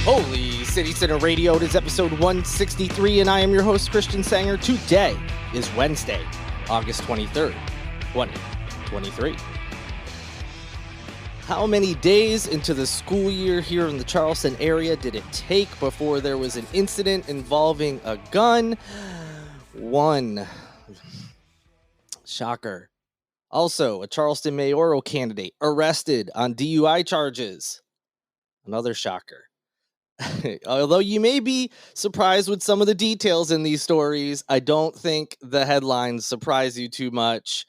Holy City Center Radio, it is episode 163, and I am your host, Christian Sanger. Today is Wednesday, August 23rd, 2023. How many days into the school year here in the Charleston area did it take before there was an incident involving a gun? One. Shocker. Also, a Charleston mayoral candidate arrested on DUI charges. Another shocker. Although you may be surprised with some of the details in these stories, I don't think the headlines surprise you too much.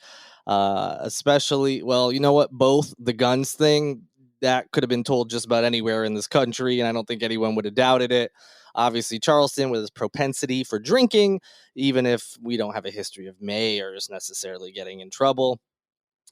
Especially, well, you know what? Both the guns thing, that could have been told just about anywhere in this country, and I don't think anyone would have doubted it. Obviously, Charleston, with his propensity for drinking, even if we don't have a history of mayors necessarily getting in trouble,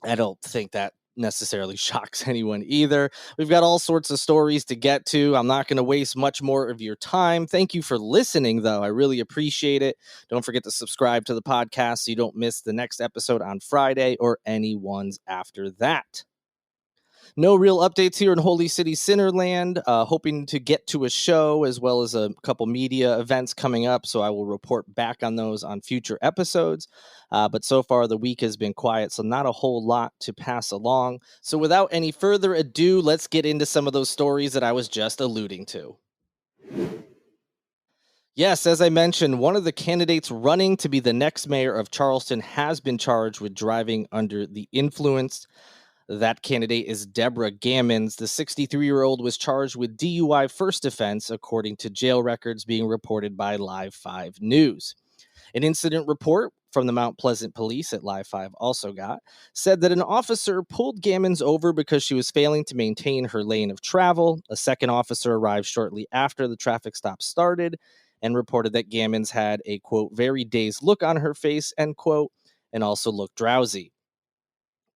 I don't think that necessarily shocks anyone either. We've got all sorts of stories to get to. I'm not going to waste much more of your time. Thank you for listening, though. I really appreciate it. Don't forget to subscribe to the podcast so you don't miss the next episode on Friday or any ones after that. No real updates here in Holy City Centerland. Hoping to get to a show as well as a couple media events coming up, so I will report back on those on future episodes. But so far, the week has been quiet, so not a whole lot to pass along. So without any further ado, let's get into some of those stories that I was just alluding to. Yes, as I mentioned, one of the candidates running to be the next mayor of Charleston has been charged with driving under the influence. That candidate is Deborah Gammons. The 63-year-old was charged with DUI first offense, according to jail records being reported by Live 5 News. An incident report from the Mount Pleasant Police at Live 5 also said that an officer pulled Gammons over because she was failing to maintain her lane of travel. A second officer arrived shortly after the traffic stop started and reported that Gammons had a, quote, very dazed look on her face, end quote, and also looked drowsy.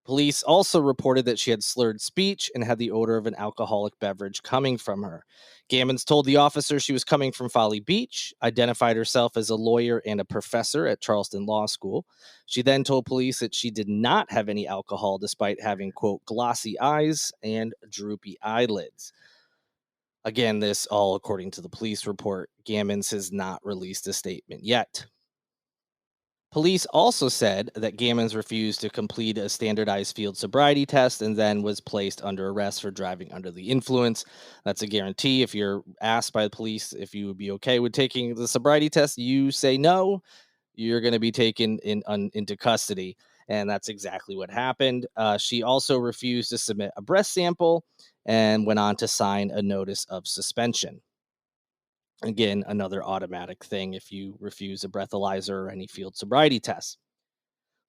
Police also reported that she had slurred speech and had the odor of an alcoholic beverage coming from her. Gammons told the officer she was coming from Folly Beach, identified herself as a lawyer and a professor at Charleston Law School. She then told police that she did not have any alcohol despite having, quote, glossy eyes and droopy eyelids. Again, this all according to the police report. Gammons has not released a statement yet. Police also said that Gammons refused to complete a standardized field sobriety test and then was placed under arrest for driving under the influence. That's a guarantee. If you're asked by the police if you would be okay with taking the sobriety test, you say no, you're going to be taken into custody. And that's exactly what happened. She also refused to submit a breath sample and went on to sign a notice of suspension. Again, another automatic thing if you refuse a breathalyzer or any field sobriety tests.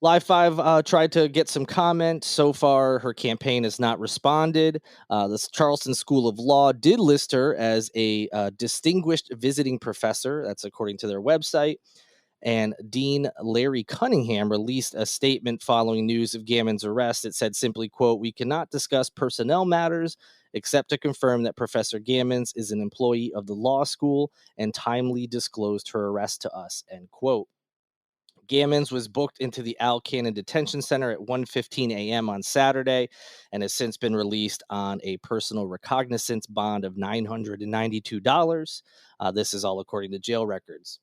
Live 5 tried to get some comment. So far, her campaign has not responded. The Charleston School of Law did list her as a distinguished visiting professor. That's according to their website. And Dean Larry Cunningham released a statement following news of Gammons' arrest. It said simply, quote, "We cannot discuss personnel matters except to confirm that Professor Gammons is an employee of the law school and timely disclosed her arrest to us," end quote. Gammons was booked into the Al Cannon Detention Center at 1:15 a.m. on Saturday and has since been released on a personal recognizance bond of $992. This is all according to jail records.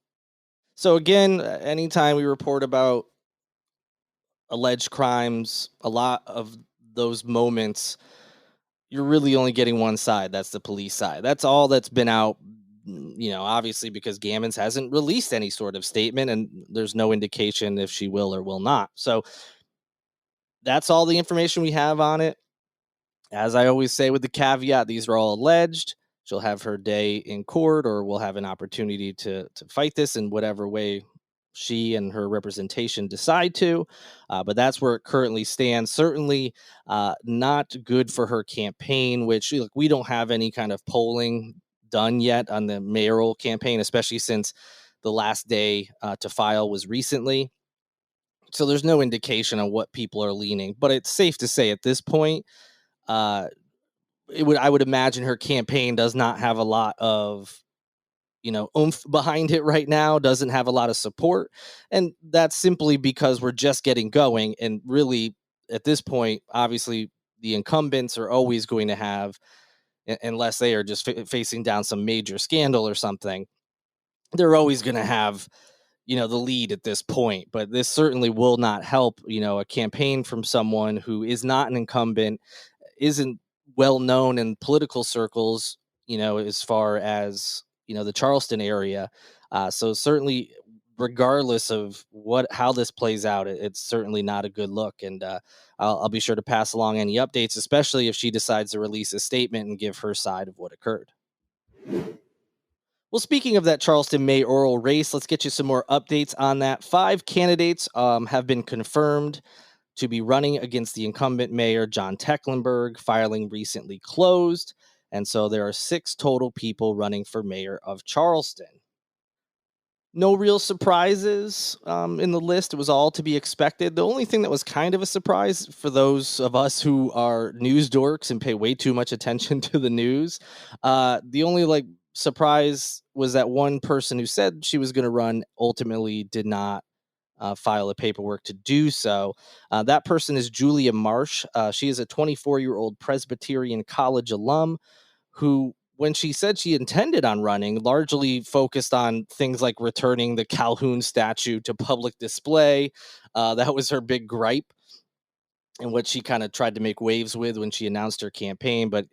So again, anytime we report about alleged crimes, a lot of those moments, you're really only getting one side. That's the police side. That's all that's been out, obviously because Gammons hasn't released any sort of statement and there's no indication if she will or will not. So that's all the information we have on it. As I always say with the caveat, these are all alleged. She'll have her day in court or we'll have an opportunity to fight this in whatever way she and her representation decide to. But that's where it currently stands. Certainly not good for her campaign, which look, we don't have any kind of polling done yet on the mayoral campaign, especially since the last day to file was recently. So there's no indication on what people are leaning. But it's safe to say at this point, I would imagine her campaign does not have a lot of, oomph behind it right now, doesn't have a lot of support. And that's simply because we're just getting going. And really, at this point, obviously, the incumbents are always going to have unless they are just facing down some major scandal or something, they're always going to have, the lead at this point. But this certainly will not help, a campaign from someone who is not an incumbent, isn't well known in political circles, as far as, the Charleston area. So certainly, regardless of how this plays out, it's certainly not a good look. And I'll be sure to pass along any updates, especially if she decides to release a statement and give her side of what occurred. Well, speaking of that Charleston mayoral race, let's get you some more updates on that. 5 candidates have been confirmed to be running against the incumbent mayor, John Tecklenburg. Filing recently closed. And so there are 6 total people running for mayor of Charleston. No real surprises in the list. It was all to be expected. The only thing that was kind of a surprise for those of us who are news dorks and pay way too much attention to the news, the only surprise was that one person who said she was going to run ultimately did not file the paperwork to do so. That person is Julia Marsh. She is a 24-year-old Presbyterian College alum who, when she said she intended on running, largely focused on things like returning the Calhoun statue to public display. That was her big gripe, and what she kind of tried to make waves with when she announced her campaign, but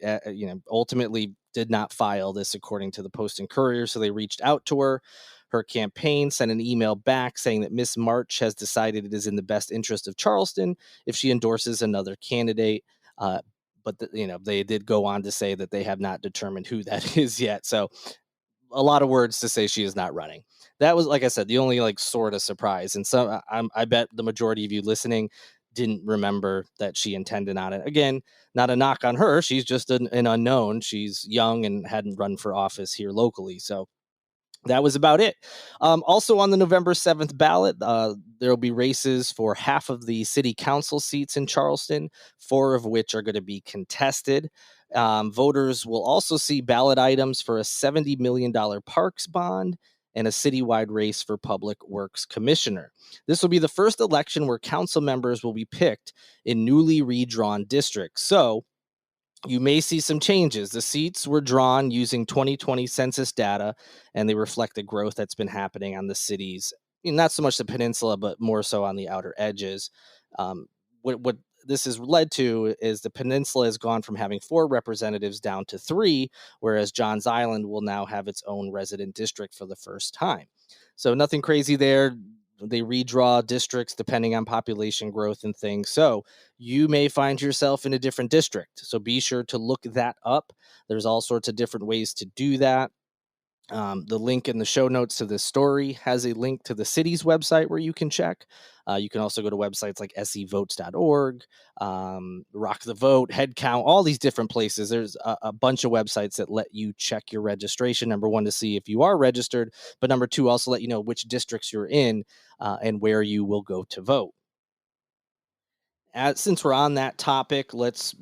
ultimately did not file this, according to the Post and Courier. So they reached out to her. Her campaign sent an email back saying that Miss March has decided it is in the best interest of Charleston if she endorses another candidate. But they did go on to say that they have not determined who that is yet. So a lot of words to say she is not running. That was, like I said, the only sort of surprise. And so I bet the majority of you listening didn't remember that she intended on it. Again, not a knock on her. She's just an unknown. She's young and hadn't run for office here locally. So that was about it. Also on the November 7th ballot, there will be races for half of the city council seats in Charleston, 4 of which are going to be contested. Voters will also see ballot items for a $70 million parks bond and a citywide race for public works commissioner. This will be the first election where council members will be picked in newly redrawn districts. So you may see some changes. The seats were drawn using 2020 census data, and they reflect the growth that's been happening on the cities, not so much the peninsula, but more so on the outer edges. What this has led to is the peninsula has gone from having 4 representatives down to 3, whereas Johns Island will now have its own resident district for the first time. So nothing crazy there. They redraw districts depending on population growth and things. So you may find yourself in a different district. So be sure to look that up. There's all sorts of different ways to do that. The link in the show notes to this story has a link to the city's website where you can check. You can also go to websites like sevotes.org, Rock the Vote, Headcount, all these different places. There's a bunch of websites that let you check your registration. Number 1, to see if you are registered, but number 2, also let you know which districts you're in and where you will go to vote. Since we're on that topic, let's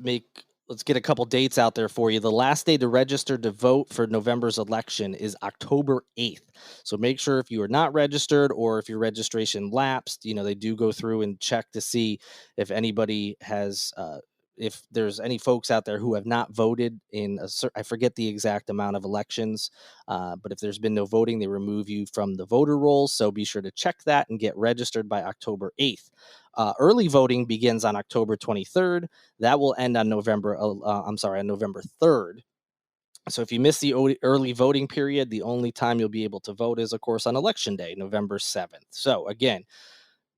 get a couple dates out there for you. The last day to register to vote for November's election is October 8th. So make sure, if you are not registered or if your registration lapsed, they do go through and check to see if anybody has if there's any folks out there who have not voted in I forget the exact amount of elections, but if there's been no voting, they remove you from the voter rolls. So be sure to check that and get registered by October 8th. Early voting begins on October 23rd. That will end on November 3rd. So if you miss the early voting period, the only time you'll be able to vote is, of course, on Election Day, November 7th. So again,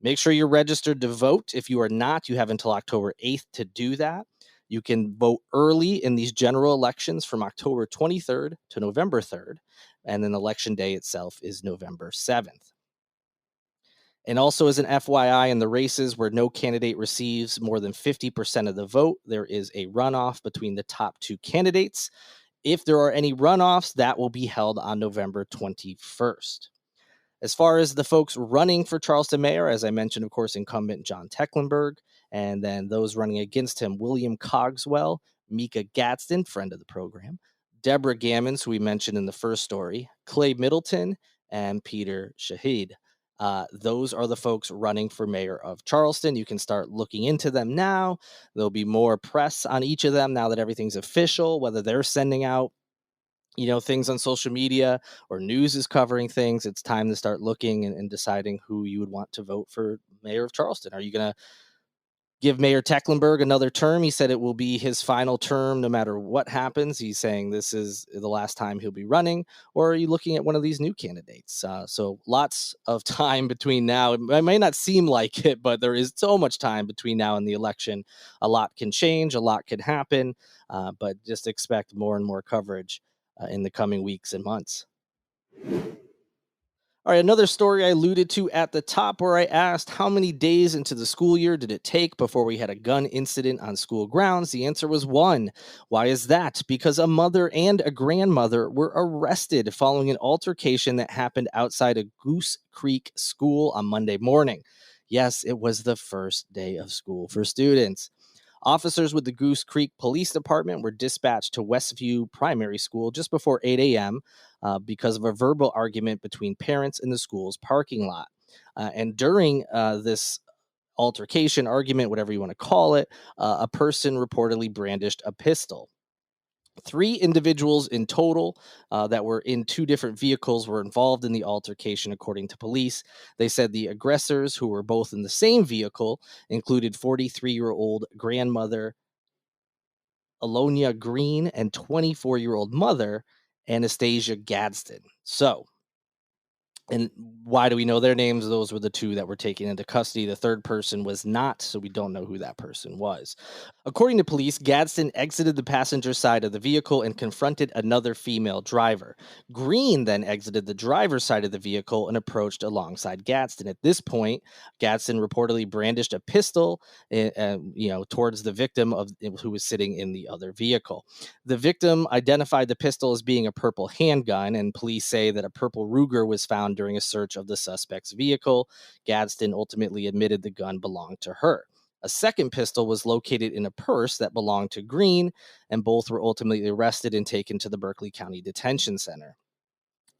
make sure you're registered to vote. If you are not, you have until October 8th to do that. You can vote early in these general elections from October 23rd to November 3rd, and then Election Day itself is November 7th. And also, as an FYI, in the races where no candidate receives more than 50% of the vote, there is a runoff between the top 2 candidates. If there are any runoffs, that will be held on November 21st. As far as the folks running for Charleston mayor, as I mentioned, of course, incumbent John Tecklenburg, and then those running against him, William Cogswell, Mika Gadsden, friend of the program, Deborah Gammons, who we mentioned in the first story, Clay Middleton, and Peter Shahid. Those are the folks running for mayor of Charleston. You can start looking into them now. There'll be more press on each of them now that everything's official, whether they're sending out things on social media or news is covering things. It's time to start looking and deciding who you would want to vote for mayor of Charleston. Are you going to give Mayor Tecklenburg another term? He said it will be his final term no matter what happens. He's saying this is the last time he'll be running. Or are you looking at one of these new candidates? So lots of time between now. It may not seem like it, but there is so much time between now and the election. A lot can change, a lot can happen, but just expect more and more coverage in the coming weeks and months. All right, another story I alluded to at the top where I asked how many days into the school year did it take before we had a gun incident on school grounds? The answer was 1. Why is that? Because a mother and a grandmother were arrested following an altercation that happened outside a Goose Creek school on Monday morning. Yes, it was the first day of school for students. Officers with the Goose Creek Police Department were dispatched to Westview Primary School just before 8 a.m. Because of a verbal argument between parents in the school's parking lot. And during this altercation, argument, whatever you want to call it, a person reportedly brandished a pistol. 3 individuals in total that were in 2 different vehicles were involved in the altercation, according to police. They said the aggressors, who were both in the same vehicle, included 43-year-old grandmother Alonia Green and 24-year-old mother Anastasia Gadsden. So, and why do we know their names? Those were the 2 that were taken into custody. The third person was not, so we don't know who that person was. According to police, Gadsden exited the passenger side of the vehicle and confronted another female driver. Green then exited the driver's side of the vehicle and approached alongside Gadsden. At this point, Gadsden reportedly brandished a pistol, towards the victim who was sitting in the other vehicle. The victim identified the pistol as being a purple handgun, and police say that a purple Ruger was found during a search of the suspect's vehicle. Gadsden ultimately admitted the gun belonged to her. A second pistol was located in a purse that belonged to Green, and both were ultimately arrested and taken to the Berkeley County Detention Center.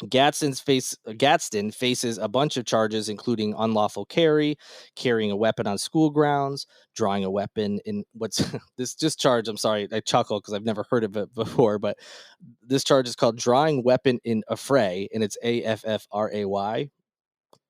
Gadsden faces a bunch of charges, including unlawful carry, carrying a weapon on school grounds, drawing a weapon in what's this just charge. I'm sorry, I chuckle because I've never heard of it before, but this charge is called drawing weapon in affray, and it's AFFRAY.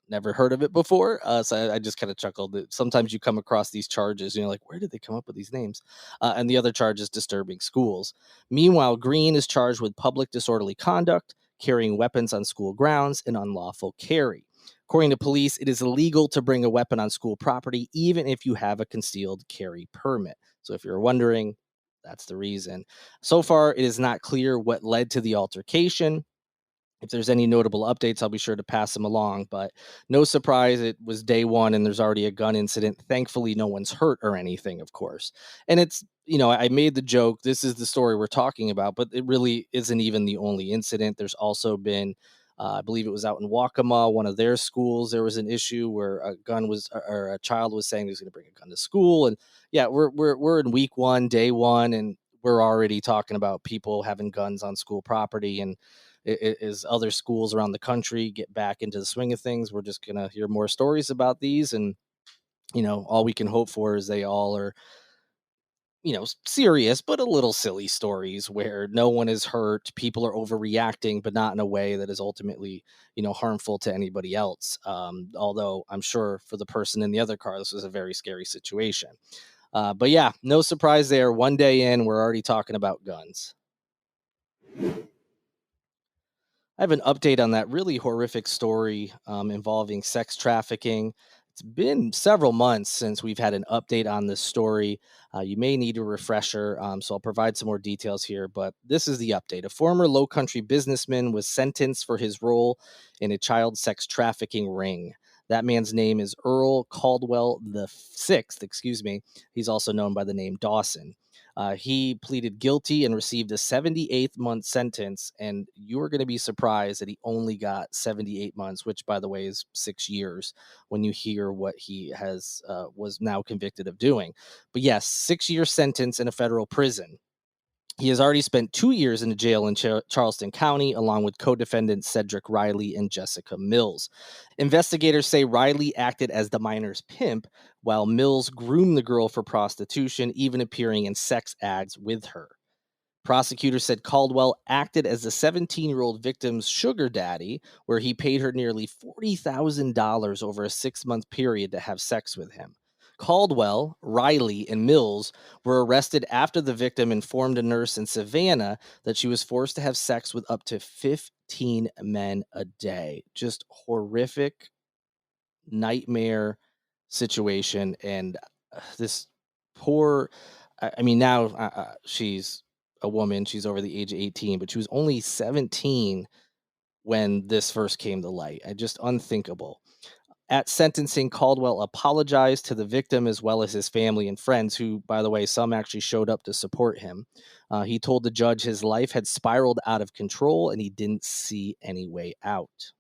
Never heard of it before. So I just kind of chuckled. Sometimes you come across these charges and you're like, where did they come up with these names? And the other charge is disturbing schools. Meanwhile, Green is charged with public disorderly conduct, carrying weapons on school grounds, and unlawful carry. According to police, it is illegal to bring a weapon on school property, even if you have a concealed carry permit. So if you're wondering, that's the reason. So far, it is not clear what led to the altercation. If there's any notable updates, I'll be sure to pass them along. But no surprise, it was day 1 and there's already a gun incident. Thankfully, no one's hurt or anything, of course. And it's, I made the joke, this is the story we're talking about, but it really isn't even the only incident. There's also been, I believe it was out in Waccamaw, one of their schools. There was an issue where a child was saying he was going to bring a gun to school. And yeah, we're in week 1, day 1, and we're already talking about people having guns on school property. And as other schools around the country get back into the swing of things, we're just going to hear more stories about these. And, all we can hope for is they all are, serious, but a little silly stories where no one is hurt. People are overreacting, but not in a way that is ultimately, harmful to anybody else. Although I'm sure for the person in the other car, this was a very scary situation. But yeah, no surprise there. One day in, we're already talking about guns. I have an update on that really horrific story involving sex trafficking. It's been several months since we've had an update on this story. You may need a refresher, so I'll provide some more details here. But this is the update. A former Lowcountry businessman was sentenced for his role in a child sex trafficking ring. That man's name is Earl Caldwell the Sixth. Excuse me. He's also known by the name Dawson. He pleaded guilty and received a 78-month sentence. And you are going to be surprised that he only got 78 months, which, by the way, is 6 years when you hear what he was now convicted of doing. But yes, 6-year sentence in a federal prison. He has already spent 2 years in a jail in Charleston County, along with co-defendants Cedric Riley and Jessica Mills. Investigators say Riley acted as the minor's pimp, while Mills groomed the girl for prostitution, even appearing in sex ads with her. Prosecutors said Caldwell acted as the 17-year-old victim's sugar daddy, where he paid her nearly $40,000 over a 6-month period to have sex with him. Caldwell, Riley, and Mills were arrested after the victim informed a nurse in Savannah that she was forced to have sex with up to 15 men a day. Just horrific nightmare situation. And this poor, I mean, now she's a woman, she's over the age of 18, but she was only 17 when this first came to light. Just unthinkable. At sentencing, Caldwell apologized to the victim as well as his family and friends, who, by the way, some actually showed up to support him. He told the judge his life had spiraled out of control and he didn't see any way out.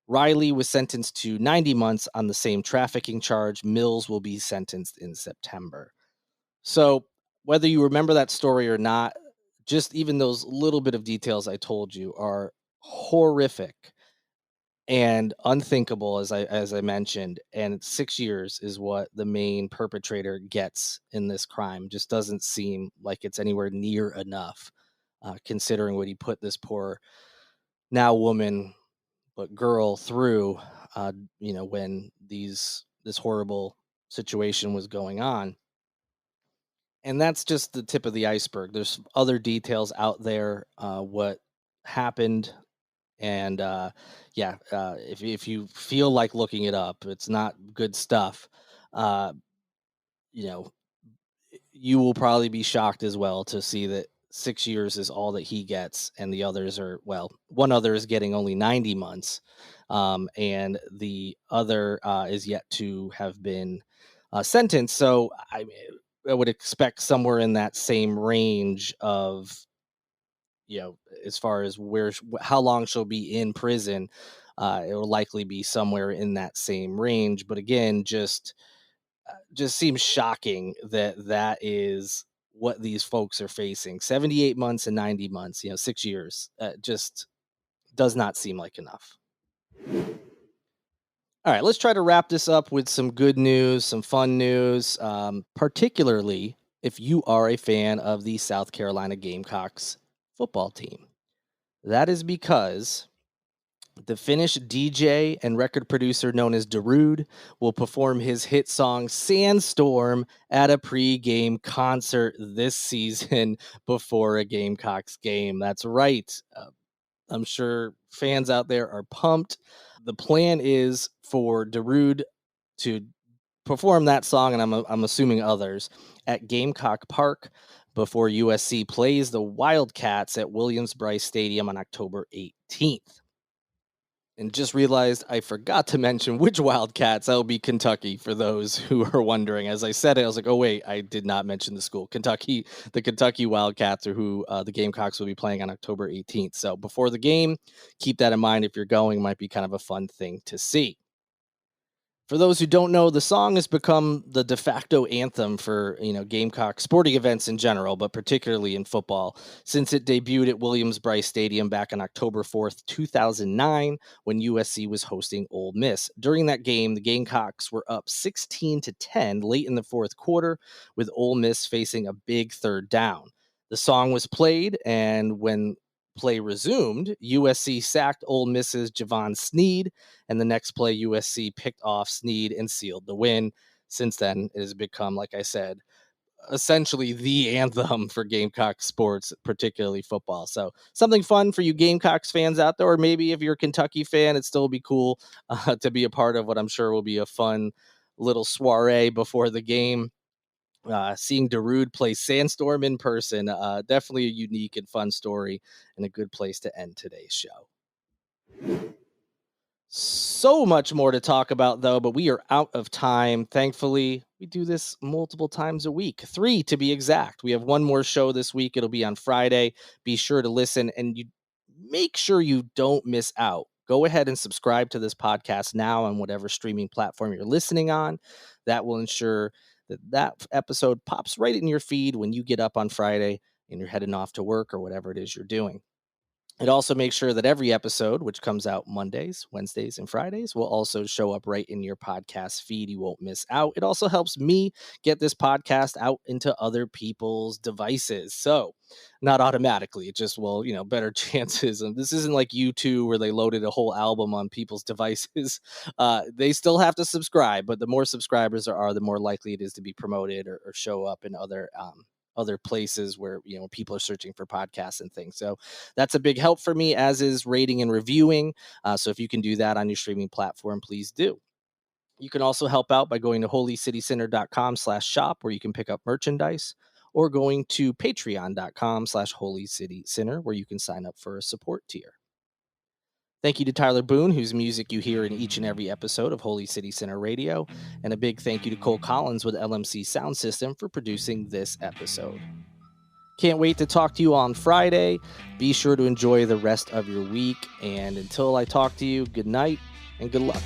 Riley was sentenced to 90 months on the same trafficking charge. Mills will be sentenced in September. So, whether you remember that story or not, just even those little bit of details I told you are horrific and unthinkable, as I mentioned. And 6 years is what the main perpetrator gets in this crime. Just doesn't seem like it's anywhere near enough, considering what he put this poor now woman but girl through, when this horrible situation was going on. And that's just the tip of the iceberg. There's other details out there, what happened. And if you feel like looking it up, it's not good stuff. Uh, you know, you will probably be shocked as well to see that 6 years is all that he gets, and the others are, well, one other is getting only 90 months, and the other is yet to have been sentenced. So I would expect somewhere in that same range of, as far as how long she'll be in prison. It will likely be somewhere in that same range. But again, just seems shocking that that is what these folks are facing. 78 months and 90 months, 6 years. Just does not seem like enough. All right, let's try to wrap this up with some good news, some fun news, particularly if you are a fan of the South Carolina Gamecocks football team. That is because the Finnish DJ and record producer known as Darude will perform his hit song Sandstorm at a pre-game concert this season before a Gamecocks game. That's right. I'm sure fans out there are pumped. The plan is for Darude to perform that song, and I'm assuming others, at Gamecock Park before USC plays the Wildcats at Williams-Brice Stadium on October 18th. And just realized I forgot to mention which Wildcats. That will be Kentucky, for those who are wondering. As I said it, I was like, oh, wait, I did not mention the school. Kentucky, the Kentucky Wildcats are who the Gamecocks will be playing on October 18th. So before the game, keep that in mind if you're going. Might be kind of a fun thing to see. For those who don't know, the song has become the de facto anthem for, Gamecock sporting events in general, but particularly in football, since it debuted at Williams-Brice Stadium back on October 4th, 2009, when USC was hosting Ole Miss. During that game, the Gamecocks were up 16-10 late in the fourth quarter, with Ole Miss facing a big third down. The song was played, and when play resumed, USC sacked Ole Miss's Javon Sneed, and the next play, USC picked off Sneed and sealed the win. Since then, it has become, like I said, essentially the anthem for Gamecock sports, particularly football. So something fun for you Gamecocks fans out there, or maybe if you're a Kentucky fan, it'd still be cool to be a part of what I'm sure will be a fun little soiree before the game. Seeing Darude play Sandstorm in person, definitely a unique and fun story, and a good place to end today's show. So much more to talk about, though, but we are out of time. Thankfully, we do this multiple times a week, 3 to be exact. We have one more show this week. It'll be on Friday. Be sure to listen, and you make sure you don't miss out. Go ahead and subscribe to this podcast now on whatever streaming platform you're listening on. That will ensure that episode pops right in your feed when you get up on Friday and you're heading off to work or whatever it is you're doing. It also makes sure that every episode, which comes out Mondays, Wednesdays, and Fridays, will also show up right in your podcast feed. You won't miss out. It also helps me get this podcast out into other people's devices. So, not automatically, it just will, better chances. And this isn't like YouTube where they loaded a whole album on people's devices. They still have to subscribe, but the more subscribers there are, the more likely it is to be promoted or show up in other places where people are searching for podcasts and things. So that's a big help for me, as is rating and reviewing. So if you can do that on your streaming platform, please do. You can also help out by going to holycitycenter.com/shop, where you can pick up merchandise, or going to patreon.com/holycitycenter, where you can sign up for a support tier. Thank you to Tyler Boone, whose music you hear in each and every episode of Holy City Center Radio. And a big thank you to Cole Collins with LMC Sound System for producing this episode. Can't wait to talk to you on Friday. Be sure to enjoy the rest of your week. And until I talk to you, good night and good luck.